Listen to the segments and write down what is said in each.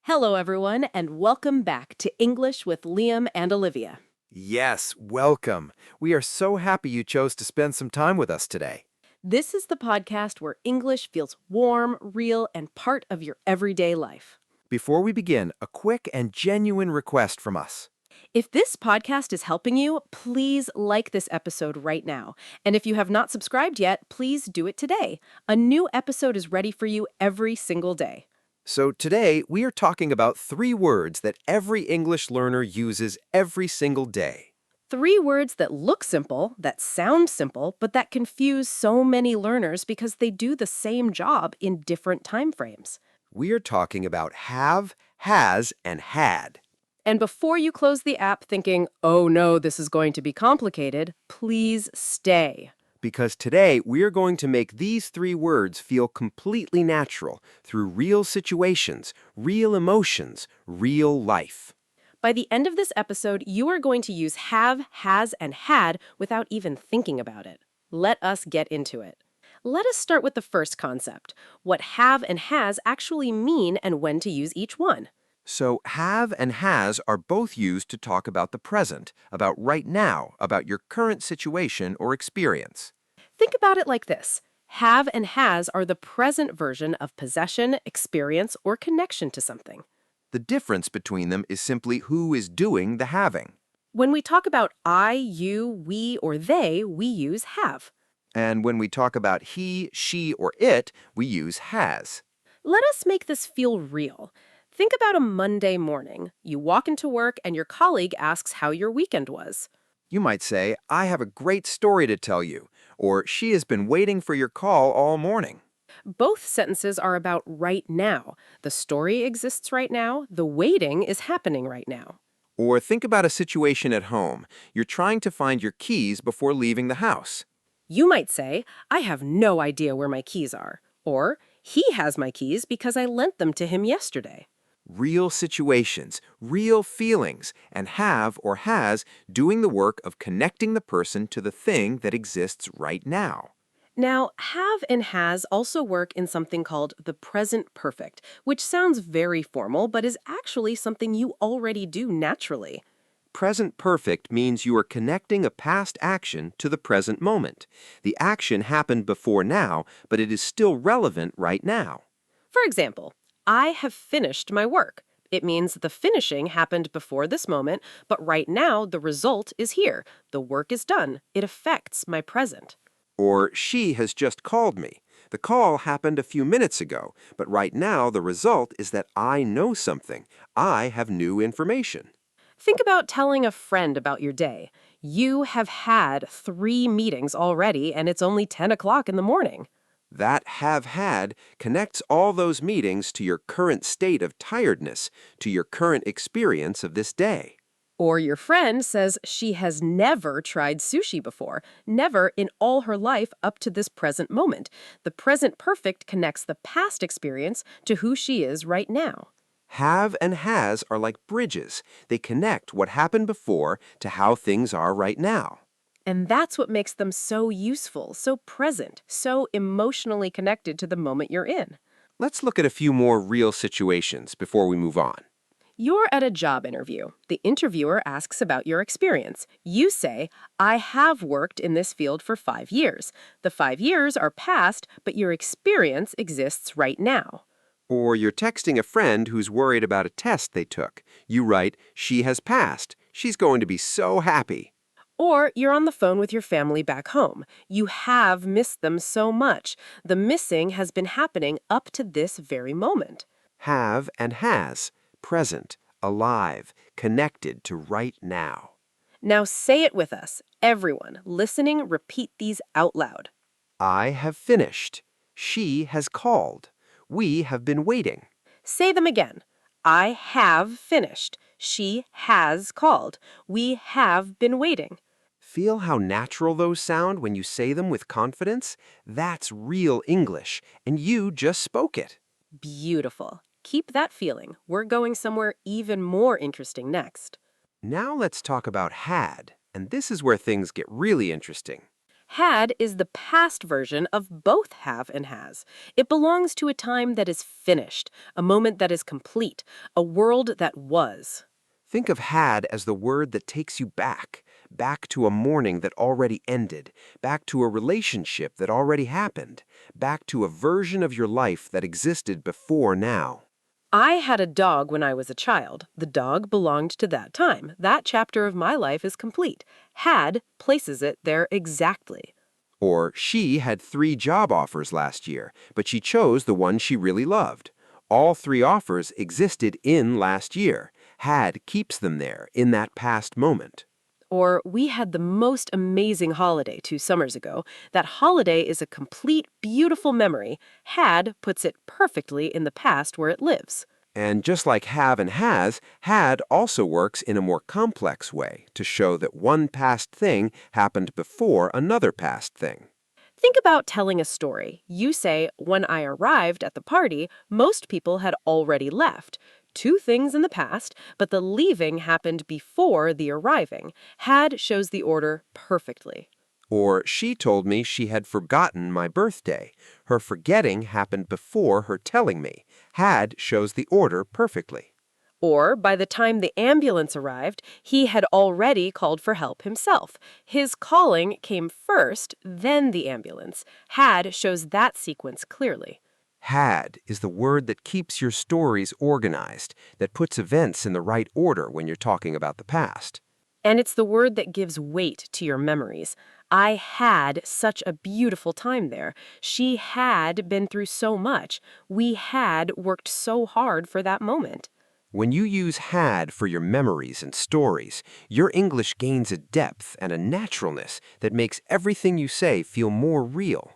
Hello, everyone, and welcome back to English with Liam and Olivia. Yes, welcome. We are so happy you chose to spend some time with us today. This is the podcast where English feels warm, real, and part of your everyday life. Before we begin, a quick and genuine request from us. If this podcast is helping you, please like this episode right now. And if you have not subscribed yet, please do it today. A new episode is ready for you every single day. So today, we are talking about 3 words that every English learner uses every single day. 3 words that look simple, that sound simple, but that confuse so many learners because they do the same job in different time frames. We are talking about have, has, and had. And before you close the app thinking, oh no, this is going to be complicated, please stay. Because today, we are going to make these 3 words feel completely natural through real situations, real emotions, real life. By the end of this episode, you are going to use have, has, and had without even thinking about it. Let us get into it. Let us start with the first concept, what have and has actually mean and when to use each one. So have and has are both used to talk about the present, about right now, about your current situation or experience. Think about it like this. Have and has are the present version of possession, experience, or connection to something. The difference between them is simply who is doing the having. When we talk about I, you, we, or they, we use have. And when we talk about he, she, or it, we use has. Let us make this feel real. Think about a Monday morning. You walk into work and your colleague asks how your weekend was. You might say, I have a great story to tell you, or she has been waiting for your call all morning. Both sentences are about right now. The story exists right now. The waiting is happening right now. Or think about a situation at home. You're trying to find your keys before leaving the house. You might say, I have no idea where my keys are. Or, he has my keys because I lent them to him yesterday. Real situations, real feelings, and have or has doing the work of connecting the person to the thing that exists right now. Now, have and has also work in something called the present perfect, which sounds very formal, but is actually something you already do naturally. Present perfect means you are connecting a past action to the present moment. The action happened before now, but it is still relevant right now. For example, I have finished my work. It means the finishing happened before this moment, but right now the result is here. The work is done. It affects my present. Or she has just called me. The call happened a few minutes ago, but right now the result is that I know something. I have new information. Think about telling a friend about your day. You have had 3 meetings already, and it's only 10 o'clock in the morning. That have had connects all those meetings to your current state of tiredness, to your current experience of this day. Or your friend says she has never tried sushi before, never in all her life up to this present moment. The present perfect connects the past experience to who she is right now. Have and has are like bridges. They connect what happened before to how things are right now. And that's what makes them so useful, so present, so emotionally connected to the moment you're in. Let's look at a few more real situations before we move on. You're at a job interview. The interviewer asks about your experience. You say, I have worked in this field for 5 years. The 5 years are past, but your experience exists right now. Or you're texting a friend who's worried about a test they took. You write, she has passed. She's going to be so happy. Or you're on the phone with your family back home. You have missed them so much. The missing has been happening up to this very moment. Have and has, present, alive, connected to right now. Now say it with us. Everyone, listening, repeat these out loud. I have finished. She has called. We have been waiting. Say them again. I have finished. She has called. We have been waiting. Feel how natural those sound when you say them with confidence? That's real English, and you just spoke it. Beautiful. Keep that feeling. We're going somewhere even more interesting next. Now let's talk about had, and this is where things get really interesting. Had is the past version of both have and has. It belongs to a time that is finished, a moment that is complete, a world that was. Think of had as the word that takes you back, back to a morning that already ended, back to a relationship that already happened, back to a version of your life that existed before now. I had a dog when I was a child. The dog belonged to that time. That chapter of my life is complete. Had places it there exactly. Or she had 3 job offers last year, but she chose the one she really loved. All 3 offers existed in last year. Had keeps them there in that past moment. Or we had the most amazing holiday 2 summers ago. That holiday is a complete, beautiful memory. Had puts it perfectly in the past where it lives. And just like have and has, had also works in a more complex way to show that one past thing happened before another past thing. Think about telling a story. You say, when I arrived at the party, most people had already left. 2 things in the past, but the leaving happened before the arriving. Had shows the order perfectly. Or she told me she had forgotten my birthday. Her forgetting happened before her telling me. Had shows the order perfectly. Or, by the time the ambulance arrived, he had already called for help himself. His calling came first, then the ambulance. Had shows that sequence clearly. Had is the word that keeps your stories organized, that puts events in the right order when you're talking about the past. And it's the word that gives weight to your memories. I had such a beautiful time there. She had been through so much. We had worked so hard for that moment. When you use had for your memories and stories, your English gains a depth and a naturalness that makes everything you say feel more real.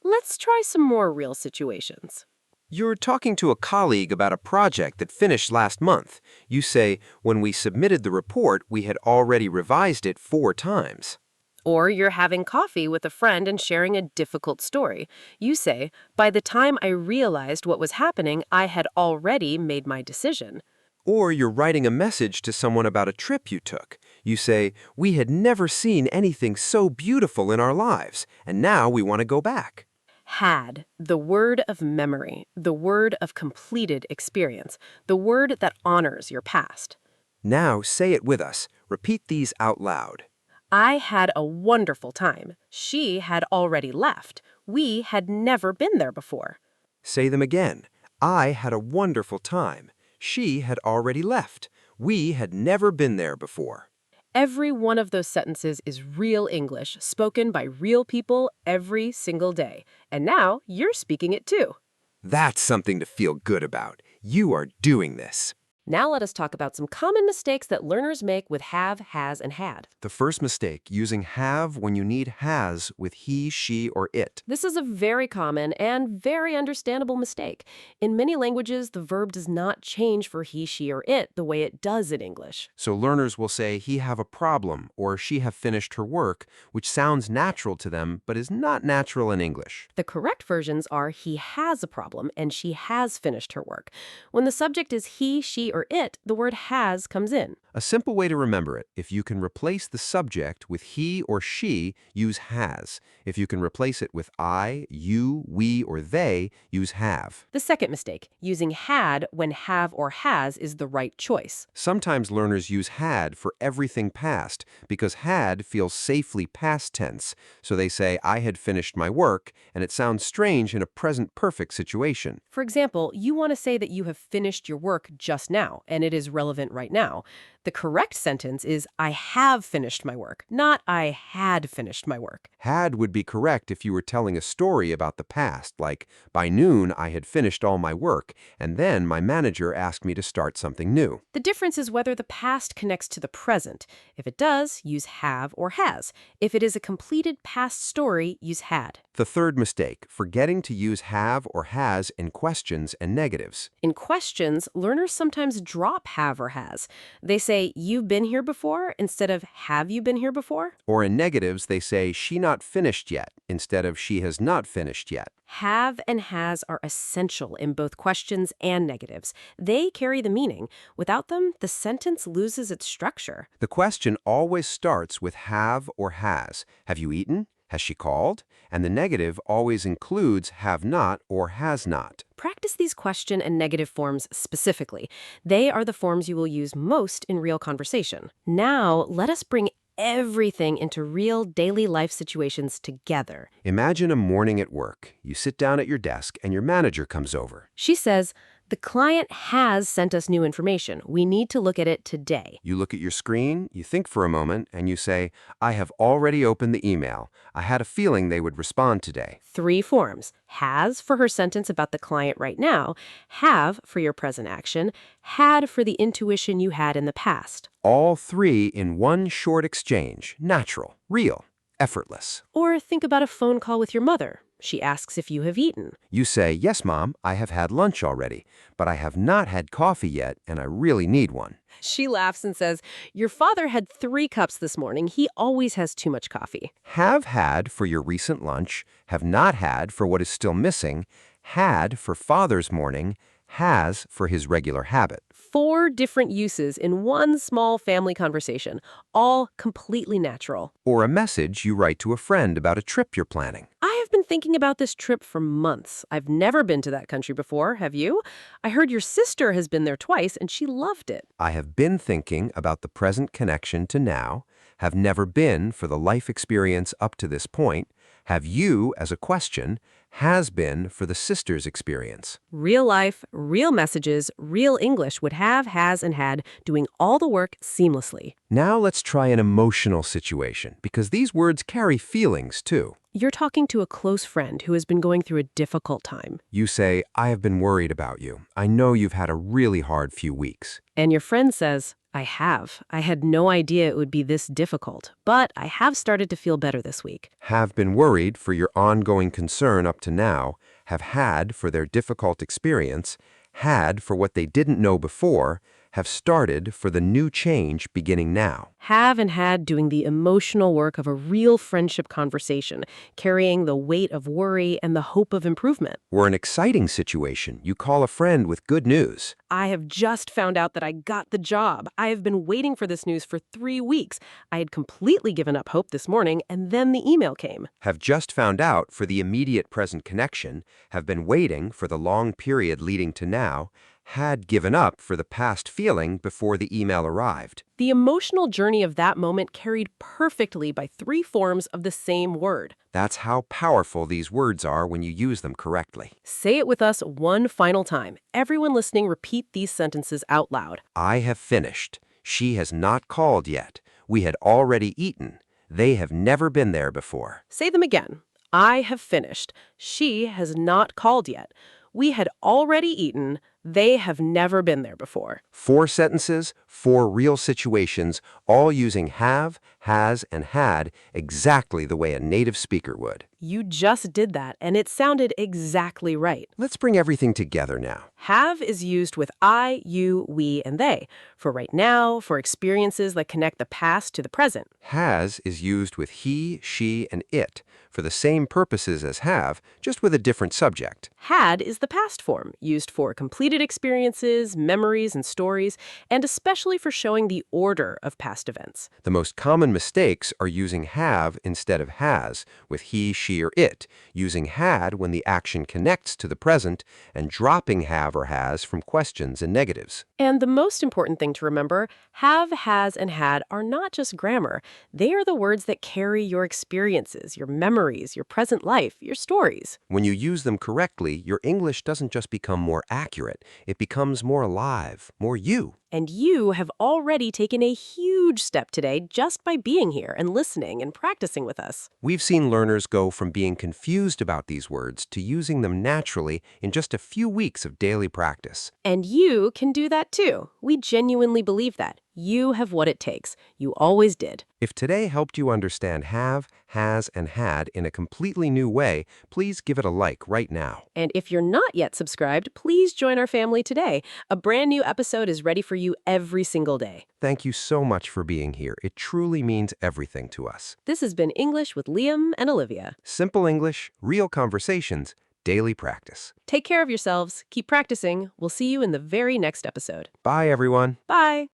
Let's try some more real situations. You're talking to a colleague about a project that finished last month. You say, when we submitted the report, we had already revised it 4 times. Or you're having coffee with a friend and sharing a difficult story. You say, by the time I realized what was happening, I had already made my decision. Or you're writing a message to someone about a trip you took. You say, we had never seen anything so beautiful in our lives, and now we want to go back. Had, the word of memory, the word of completed experience, the word that honors your past. Now say it with us. Repeat these out loud. I had a wonderful time. She had already left. We had never been there before. Say them again. I had a wonderful time. She had already left. We had never been there before. Every one of those sentences is real English, spoken by real people every single day. And now you're speaking it too. That's something to feel good about. You are doing this. Now let us talk about some common mistakes that learners make with have, has, and had. The first mistake, using have when you need has with he, she, or it. This is a very common and very understandable mistake. In many languages, the verb does not change for he, she, or it the way it does in English. So learners will say he have a problem or she have finished her work, which sounds natural to them but is not natural in English. The correct versions are he has a problem and she has finished her work. When the subject is he, she, or it, the word has comes in. A simple way to remember it, if you can replace the subject with he or she, use has. If you can replace it with I, you, we, or they, use have. The second mistake, using had when have or has is the right choice. Sometimes learners use had for everything past because had feels safely past tense. So they say, I had finished my work, and it sounds strange in a present perfect situation. For example, you want to say that you have finished your work just now, and it is relevant right now. The correct sentence is, I have finished my work, not I had finished my work. Had would be correct if you were telling a story about the past, like, by noon I had finished all my work, and then my manager asked me to start something new. The difference is whether the past connects to the present. If it does, use have or has. If it is a completed past story, use had. The third mistake, forgetting to use have or has in questions and negatives. In questions, learners sometimes drop have or has. They say, you've been here before, instead of have you been here before? Or in negatives, they say she not finished yet instead of she has not finished yet. Have and has are essential in both questions and negatives. They carry the meaning. Without them, the sentence loses its structure. The question always starts with have or has. Have you eaten? Has she called? And the negative always includes have not or has not. Practice these question and negative forms specifically. They are the forms you will use most in real conversation. Now, let us bring everything into real daily life situations together. Imagine a morning at work. You sit down at your desk and your manager comes over. She says, "The client has sent us new information. We need to look at it today." You look at your screen, you think for a moment, and you say, I have already opened the email. I had a feeling they would respond today. 3 forms. Has for her sentence about the client right now, have for your present action, had for the intuition you had in the past. All 3 in one short exchange. Natural, real, effortless. Or think about a phone call with your mother. She asks if you have eaten. You say, yes, Mom, I have had lunch already, but I have not had coffee yet, and I really need one. She laughs and says, "Your father had 3 cups this morning. He always has too much coffee." Have had for your recent lunch, have not had for what is still missing, had for Father's morning, has for his regular habit. 4 different uses in one small family conversation, all completely natural. Or a message you write to a friend about a trip you're planning. I have been thinking about this trip for months. I've never been to that country before, have you? I heard your sister has been there twice and she loved it. I have been thinking about the present connection to now, have never been for the life experience up to this point, have you as a question, has been for the sister's experience. Real life, real messages, real English would have, has, and had, doing all the work seamlessly. Now let's try an emotional situation, because these words carry feelings too. You're talking to a close friend who has been going through a difficult time. You say, I have been worried about you. I know you've had a really hard few weeks. And your friend says, "I have. I had no idea it would be this difficult, but I have started to feel better this week." Have been worried for your ongoing concern up to now, have had for their difficult experience, had for what they didn't know before, have started for the new change beginning now. Have and had doing the emotional work of a real friendship conversation, carrying the weight of worry and the hope of improvement. Or an exciting situation, you call a friend with good news. "I have just found out that I got the job. I have been waiting for this news for 3 weeks. I had completely given up hope this morning, and then the email came." Have just found out for the immediate present connection, have been waiting for the long period leading to now, had given up for the past feeling before the email arrived. The emotional journey of that moment carried perfectly by 3 forms of the same word. That's how powerful these words are when you use them correctly. Say it with us one final time. Everyone listening, repeat these sentences out loud. I have finished. She has not called yet. We had already eaten. They have never been there before. Say them again. I have finished. She has not called yet. We had already eaten. They have never been there before. 4 sentences, 4 real situations, all using have, has, and had exactly the way a native speaker would. You just did that, and it sounded exactly right. Let's bring everything together now. Have is used with I, you, we, and they, for right now, for experiences that connect the past to the present. Has is used with he, she, and it, for the same purposes as have, just with a different subject. Had is the past form, used for completed experiences, memories, and stories, and especially for showing the order of past events. The most common mistakes are using have instead of has, with he, she, or it, using had when the action connects to the present, and dropping have or has from questions and negatives. And the most important thing to remember, have, has, and had are not just grammar. They are the words that carry your experiences, your memories, your present life, your stories. When you use them correctly, your English doesn't just become more accurate, it becomes more alive, more you. And you have already taken a huge step today just by being here and listening and practicing with us. We've seen learners go from being confused about these words to using them naturally in just a few weeks of daily practice. And you can do that too. We genuinely believe that. You have what it takes. You always did. If today helped you understand have, has, and had in a completely new way, please give it a like right now. And if you're not yet subscribed, please join our family today. A brand new episode is ready for you every single day. Thank you so much for being here. It truly means everything to us. This has been English with Liam and Olivia. Simple English, real conversations, daily practice. Take care of yourselves. Keep practicing. We'll see you in the very next episode. Bye, everyone. Bye.